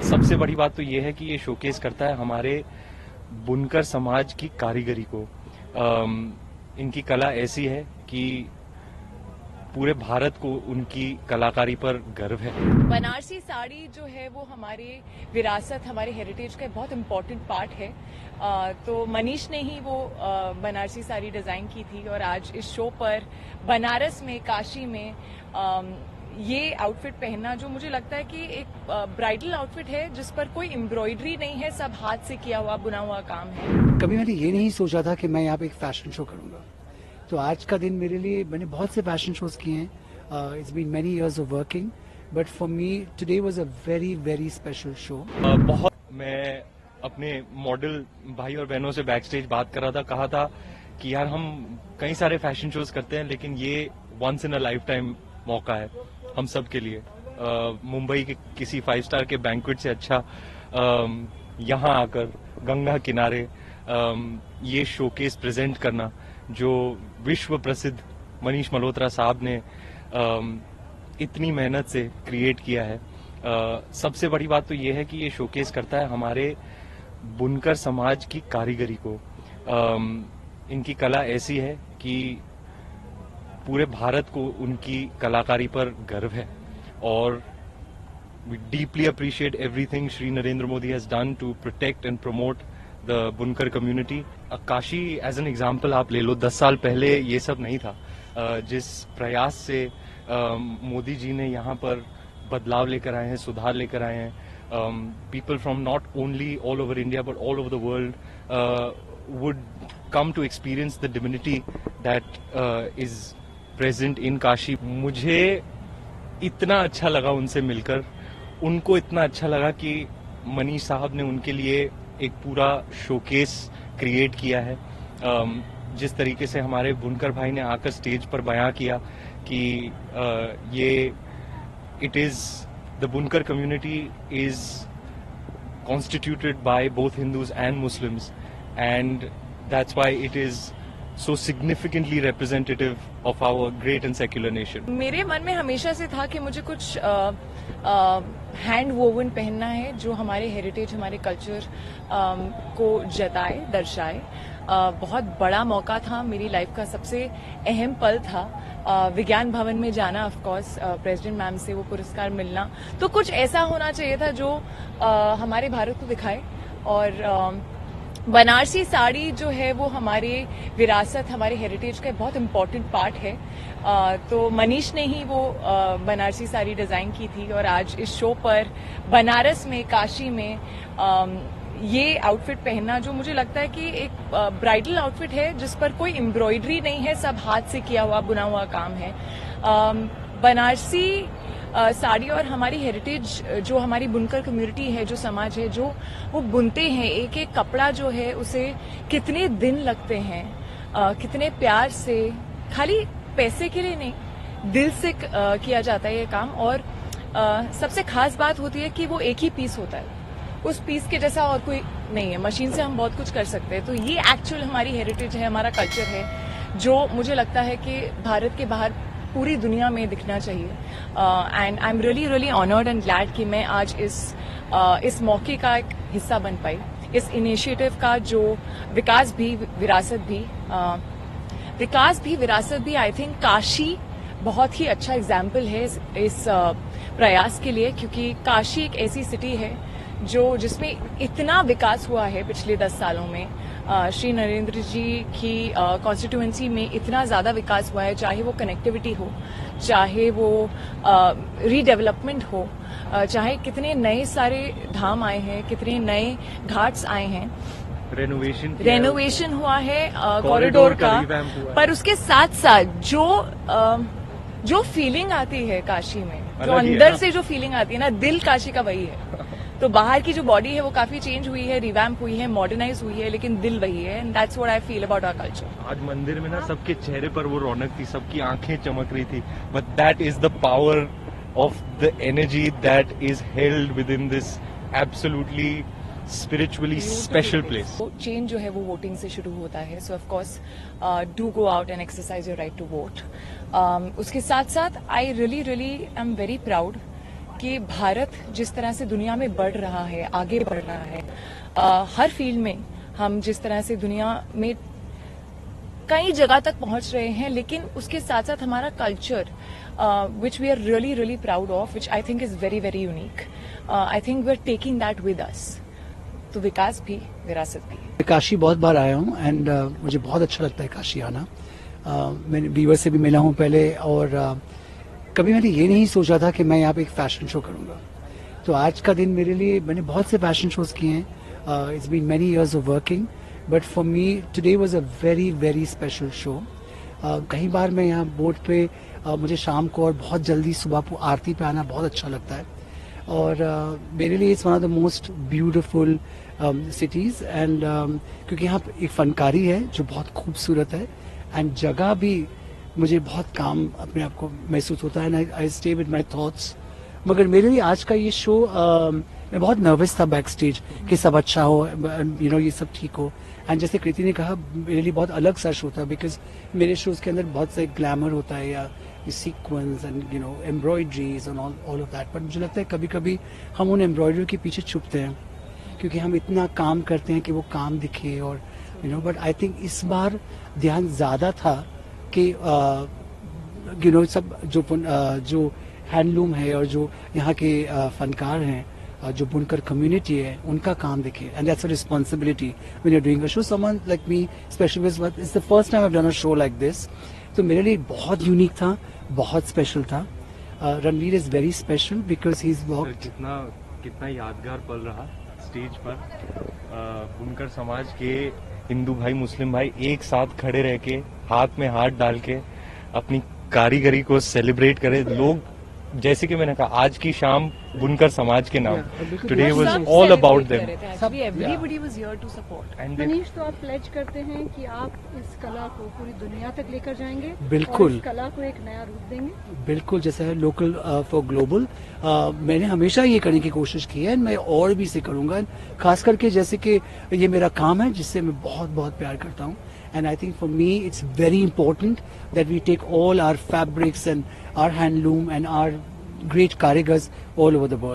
सबसे बड़ी बात तो ये है कि ये शोकेस करता है हमारे बुनकर समाज की कारीगरी को। इनकी कला ऐसी है कि पूरे भारत को उनकी कलाकारी पर गर्व है। बनारसी साड़ी जो है वो हमारी विरासत, हमारे हेरिटेज का बहुत इम्पोर्टेंट पार्ट है। तो मनीष ने ही वो बनारसी साड़ी डिजाइन की थी और आज इस शो पर बनारस में, काशी में ये आउटफिट पहनना, जो मुझे लगता है कि एक ब्राइडल आउटफिट है जिस पर कोई एम्ब्रॉयडरी नहीं है, सब हाथ से किया हुआ, बुना हुआ काम है। कभी मैंने ये नहीं सोचा था कि मैं यहाँ पे एक फैशन शो करूंगा। तो आज का दिन मेरे लिए, मैंने बहुत से फैशन शोज किए हैं। It's been many years of working, but for me today was a very very special show. बहुत मैं अपने मॉडल भाई और बहनों से बैक स्टेज बात कर रहा था, कहा था कि यार हम कई सारे फैशन शोज करते हैं लेकिन ये once in a lifetime मौका है हम सब के लिए। मुंबई के किसी 5 स्टार के बैंक्वेट से अच्छा यहाँ आकर गंगा किनारे ये शोकेस प्रेजेंट करना, जो विश्व प्रसिद्ध मनीष मल्होत्रा साहब ने इतनी मेहनत से क्रिएट किया है। सबसे बड़ी बात तो ये है कि ये शोकेस करता है हमारे बुनकर समाज की कारीगरी को। इनकी कला ऐसी है कि पूरे भारत को उनकी कलाकारी पर गर्व है और we deeply appreciate everything Shri Narendra Modi has done to protect and promote the बुनकर community. Kashi as an example आप ले लो, 10 साल पहले ये सब नहीं था। जिस प्रयास से मोदी जी ने यहाँ पर बदलाव लेकर आए हैं, सुधार लेकर आए हैं, people from not only all over India but all over the world would come to experience the divinity that is present in Kashi. मुझे इतना अच्छा लगा उनसे मिलकर, उनको इतना अच्छा लगा कि मनीष साहब ने उनके लिए एक पूरा शोकेस क्रिएट किया है। जिस तरीके से हमारे बुनकर भाई ने आकर स्टेज पर बयां किया कि ये इट इज द बुनकर community is constituted by both Hindus and Muslims and that's why it is so significantly representative of our great and secular nation। मेरे मन में हमेशा से था कि मुझे कुछ हैंड वोवन पहनना है जो हमारे हेरिटेज, हमारे कल्चर को जताए, दर्शाए। बहुत बड़ा मौका था, मेरी लाइफ का सबसे अहम पल था विज्ञान भवन में जाना, ऑफ कोर्स प्रेसिडेंट मैम से वो पुरस्कार मिलना। तो कुछ ऐसा होना चाहिए था जो हमारे भारत को दिखाए। और बनारसी साड़ी जो है वो हमारे विरासत, हमारे हेरिटेज का बहुत इम्पोर्टेंट पार्ट है। तो मनीष ने ही वो बनारसी साड़ी डिजाइन की थी और आज इस शो पर बनारस में, काशी में ये आउटफिट पहनना, जो मुझे लगता है कि एक ब्राइडल आउटफिट है जिस पर कोई एम्ब्रॉयडरी नहीं है, सब हाथ से किया हुआ, बुना हुआ काम है। बनारसी साड़ी और हमारी हेरिटेज, जो हमारी बुनकर कम्युनिटी है, जो समाज है, जो वो बुनते हैं, एक एक कपड़ा जो है उसे कितने दिन लगते हैं, कितने प्यार से, खाली पैसे के लिए नहीं, दिल से किया जाता है ये काम। और सबसे खास बात होती है कि वो एक ही पीस होता है, उस पीस के जैसा और कोई नहीं है। मशीन से हम बहुत कुछ कर सकते हैं, तो ये एक्चुअल हमारी हेरिटेज है, हमारा कल्चर है, जो मुझे लगता है कि भारत के बाहर पूरी दुनिया में दिखना चाहिए। And I am really really honoured and glad कि मैं आज इस मौके का एक हिस्सा बन पाई, इस इनिशिएटिव का, जो विकास भी विरासत भी आई थिंक काशी बहुत ही अच्छा एग्जाम्पल है इस प्रयास के लिए, क्योंकि काशी एक ऐसी सिटी है जिसमें इतना विकास हुआ है पिछले 10 सालों में। श्री नरेंद्र जी की कॉन्स्टिट्यूएंसी में इतना ज्यादा विकास हुआ है, चाहे वो कनेक्टिविटी हो, चाहे वो रीडेवलपमेंट हो, चाहे कितने नए सारे धाम आए हैं, कितने नए घाट्स आए हैं, रेनोवेशन हुआ है कॉरिडोर का। पर उसके साथ साथ जो फीलिंग आती है काशी में, जो अंदर से जो फीलिंग आती है ना, दिल काशी का वही है। तो बाहर की जो बॉडी है वो काफी चेंज हुई है, रिवैम्प हुई है, मॉडर्नाइज हुई है, लेकिन दिल वही है। And that's what I feel about our culture. आज मंदिर में ना सबके चेहरे पर वो रौनक थी, सबकी आंखें चमक रही थी, but that is the power of the energy that is held within this absolutely spiritually special place. Change जो है वो वोटिंग से शुरू होता है, so of course do go out and exercise your right to vote. उसके साथ साथ I really am very proud कि भारत जिस तरह से दुनिया में बढ़ रहा है, आगे बढ़ रहा है, हर फील्ड में हम जिस तरह से दुनिया में कई जगह तक पहुंच रहे हैं, लेकिन उसके साथ साथ हमारा culture which we are really really proud of, which I think is very very unique, I think we are taking that with us. तो विकास भी, विरासत भी। मैं काशी बहुत बार आया हूँ एंड मुझे बहुत अच्छा लगता है काशी आना। मैंने बीवर से भी मिला हूँ पहले, और कभी मैंने ये नहीं सोचा था कि मैं यहाँ पे एक फैशन शो करूँगा। तो आज का दिन मेरे लिए, मैंने बहुत से फैशन शोज किए हैं, it's been many years of working, but for me today was a very very special show. कई बार मैं यहाँ बोट पे मुझे शाम को और बहुत जल्दी सुबह आरती पे आना बहुत अच्छा लगता है, और मेरे लिए it's one of the most beautiful cities, and क्योंकि यहाँ पे एक फनकारी है जो बहुत खूबसूरत है, एंड जगह भी मुझे बहुत काम अपने आप को महसूस होता है, I stay with my thoughts. मगर मेरे लिए आज का ये शो, मैं बहुत नर्वस था बैक स्टेज कि सब अच्छा हो, ये सब ठीक हो। एंड जैसे कृति ने कहा, मेरे लिए बहुत अलग सा शो था, बिकॉज मेरे शोज के अंदर बहुत से ग्लैमर होता है, या sequence and embroideries and all of that, but मुझे लगता है कभी कभी हम उन एम्ब्रॉयडरी के पीछे छुपते हैं, क्योंकि हम इतना काम करते हैं कि वो काम दिखे, और बट आई थिंक इस बार ध्यान ज्यादा था कि सब जो हैंडलूम है और जो यहाँ के फनकार हैं, जो बुनकर कम्युनिटी है, उनका काम दिखे, and that's a responsibility when you are doing a show. Someone like me specially, it's the first time I have done a show like this, तो मेरे लिए बहुत यूनिक था, बहुत स्पेशल था। Ranveer is very special because he is walked. कितना यादगार पल रहा स्टेज पर, बुनकर समाज के हिंदू भाई मुस्लिम भाई एक साथ खड़े रह के, हाथ में हाथ डाल के अपनी कारीगरी को सेलिब्रेट करे। लोग, जैसे कि मैंने कहा, आज की शाम बुनकर समाज के नाम, today was all about them. Everybody was here to support. Manish, तो आप प्लेज करते हैं कि आप इस कला को पूरी दुनिया तक लेकर जाएंगे, बिल्कुल, और इस कला को एक नया रूप देंगे। बिल्कुल, जैसे है लोकल फॉर ग्लोबल, मैंने हमेशा ये करने की कोशिश की है, मैं और भी इसे करूंगा, खास करके जैसे कि ये मेरा काम है जिससे मैं बहुत बहुत प्यार करता हूँ। And I think for me it's very important that we take all our fabrics and our handloom and our great karigars all over the world.